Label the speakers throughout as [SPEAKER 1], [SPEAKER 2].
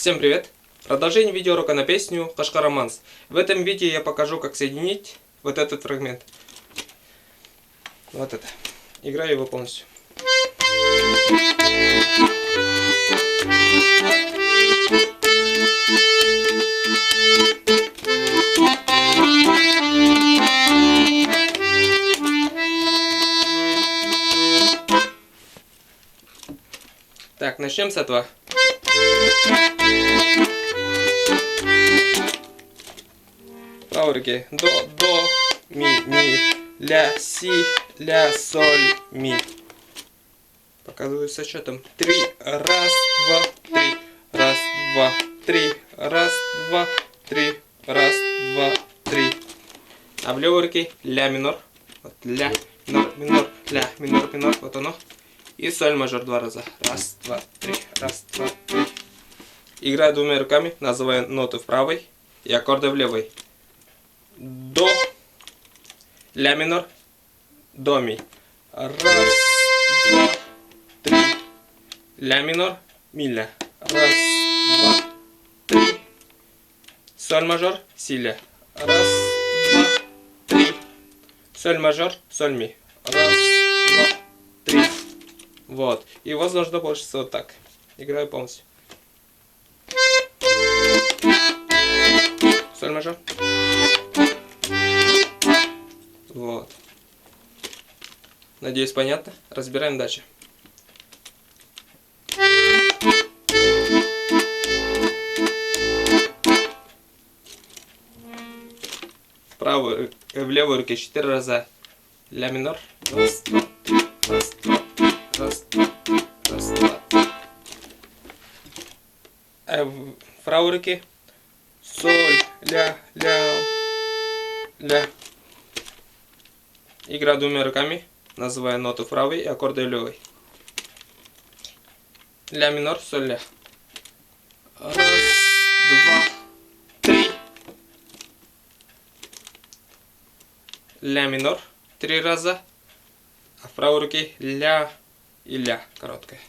[SPEAKER 1] Всем привет! Продолжение видеоурока на песню Кашкароманс. В этом видео я покажу, как соединить вот этот фрагмент. Вот это. Играю его полностью. Так, начнем с этого. Правой руки. До, ми, ля, си, ля, соль, ми. Показываю со счетом. 3, раз, 2, 3, раз, 2, 3, раз, 2, 3, раз, 2, 3. А в левой руке ля минор. Вот ля, минор, минор, ля, минор, минор. Вот оно. И соль мажор 2 раза. Раз, 2, 3, раз, 2, 3. Играю двумя руками, называю ноты в правой и аккорды в левой. До, ля минор, до ми. Раз, 2, 3. Ля минор, ми ля. Раз, 2, 3. Соль мажор, си ля. Раз, 2, 3. Соль мажор, соль ми. Раз, 2, 3. Вот. И у вас должно получиться вот так. Играю полностью. Соль мажор. Вот. Надеюсь, понятно. Разбираем дальше. В левой руке 4 раза ля минор. Раз, 2, 3. Раз, 2, 3. Раз, 2, 3. Раз, 2, 3. А в правой руке соль, ля, ля, ля. Играю двумя руками, называю ноту правой и аккорды левой. Ля минор, соль, ля. Раз, 2, 3. Ля минор 3 раза, а в правой руке ля и ля короткая.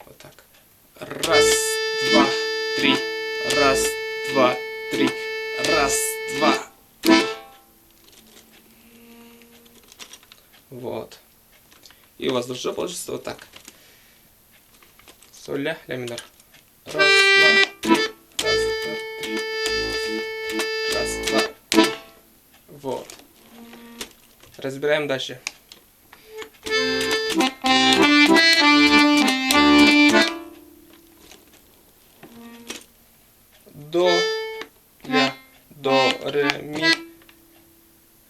[SPEAKER 1] Вот так. Раз, 2, 3. Раз, 2, 3. Раз, 2, 3. Вот. И у вас должно получиться вот так. Соль, ля, ля минор. Раз, 2, 3. Раз, 2, 3. Раз, 2, 3. Вот. Разбираем дальше. До, ля, до, ре, ми.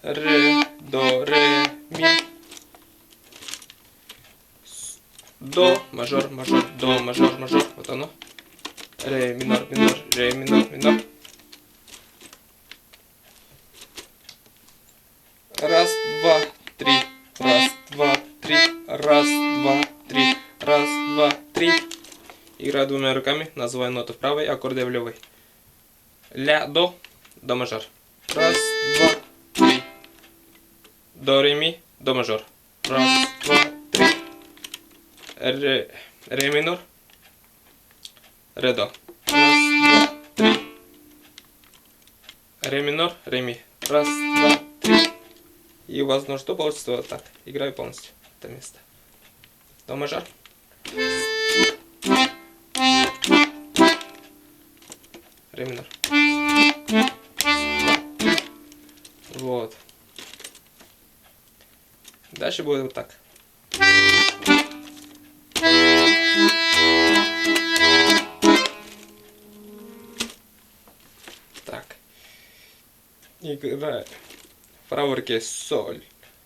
[SPEAKER 1] Ре, до, ре, ми. До, мажор, мажор, до, мажор, мажор. Вот оно. Ре, минор, минор, ре, минор, минор. Раз, 2, 3. Раз, 2, 3. Раз, 2, 3. Раз, 2, 3. Играю двумя руками, называю ноты в правой, аккорды в левой. Ля, до мажор. Раз, 2, 3. До, ре, ми, до мажор. Раз, 2, 3. Ре минор. Ре, до. Раз, 2, 3. Ре минор, ре, ми. Раз, 2, 3. И у вас должно получиться вот так. Играю полностью это место. До мажор. Ре минор. Вот. Дальше будет вот так. Так. Играю. В правой руке соль.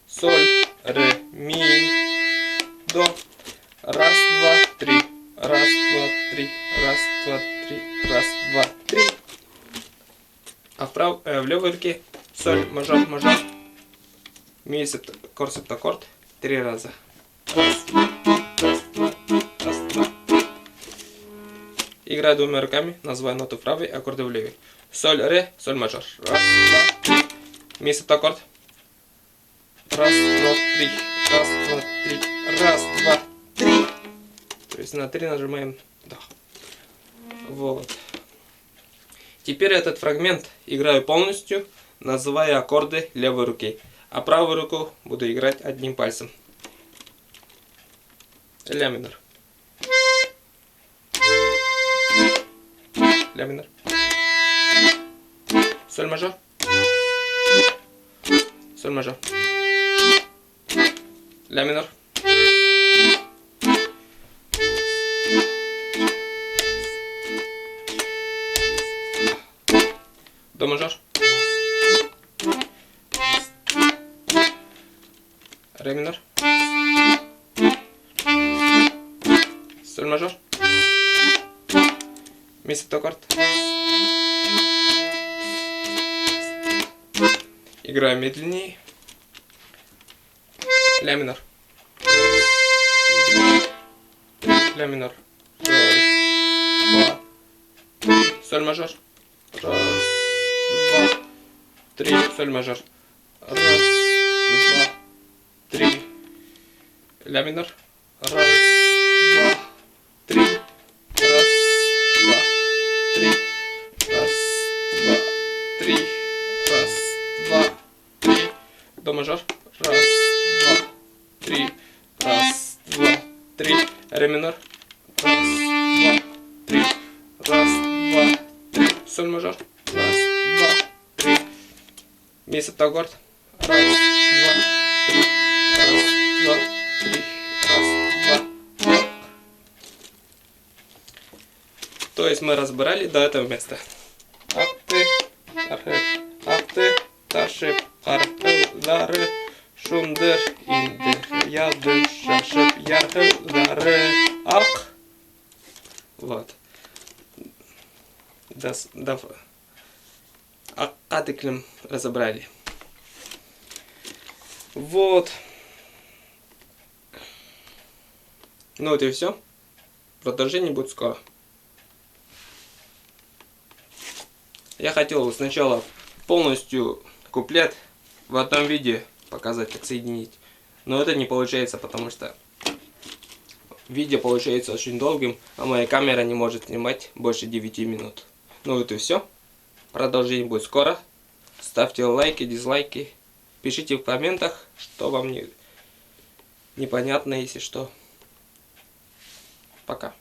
[SPEAKER 1] Соль, ре, ми, до. Раз, 2, 3. Раз, 2, 3. Раз, 2, 3. Раз, 2, 3. А в левой руке соль, мажор, мажор. Ми, септаккорд, септаккорд. 3 раза. Раз, 2, раз, 2, раз, 2. Играю двумя руками, называю ноту в правой, аккорды в левой. Соль, ре, соль, мажор. Раз, 2, 3. Ми, септаккорд. Раз, 2, 3. Раз, 2, 3. Раз, 2, 3. То есть на 3 нажимаем. Да. Вот. Теперь этот фрагмент играю полностью, называя аккорды левой руки. А правую руку буду играть одним пальцем. Ля минор. Ля минор. Соль мажор. Соль мажор. Ля минор. До мажор. Ре минор. Соль мажор. Ми септаккорд. Играю медленнее. Ля минор. Ля минор. Раз, два, три. Соль мажор. Раз, два, три. Соль мажор. Раз, два, три. Ля минор. Раз, два, три. Раз, два, три. Раз, два, три. Раз, два, три. До мажор. Раз, два, три. Раз, два, три. Ре минор. Раз, два, три. Раз, два, три. Соль мажор. Раз, два, три. Ми септаккорд. Раз, два, три. Раз, два, три. Раз, два, два. То есть мы разбирали до этого места. Акты, археп, акты, ташип, археп, лары, шундер, индер, ядыр, шашип, ярхеп, лары, ак. Вот. Аккадыклем разобрали. Вот. Ну вот и все. Продолжение будет скоро. Я хотел сначала полностью куплет в одном видео показать, как соединить. Но это не получается, потому что видео получается очень долгим, а моя камера не может снимать больше 9 минут. Ну вот и все. Продолжение будет скоро. Ставьте лайки, дизлайки. Пишите в комментах, что вам непонятно, если что. Пока.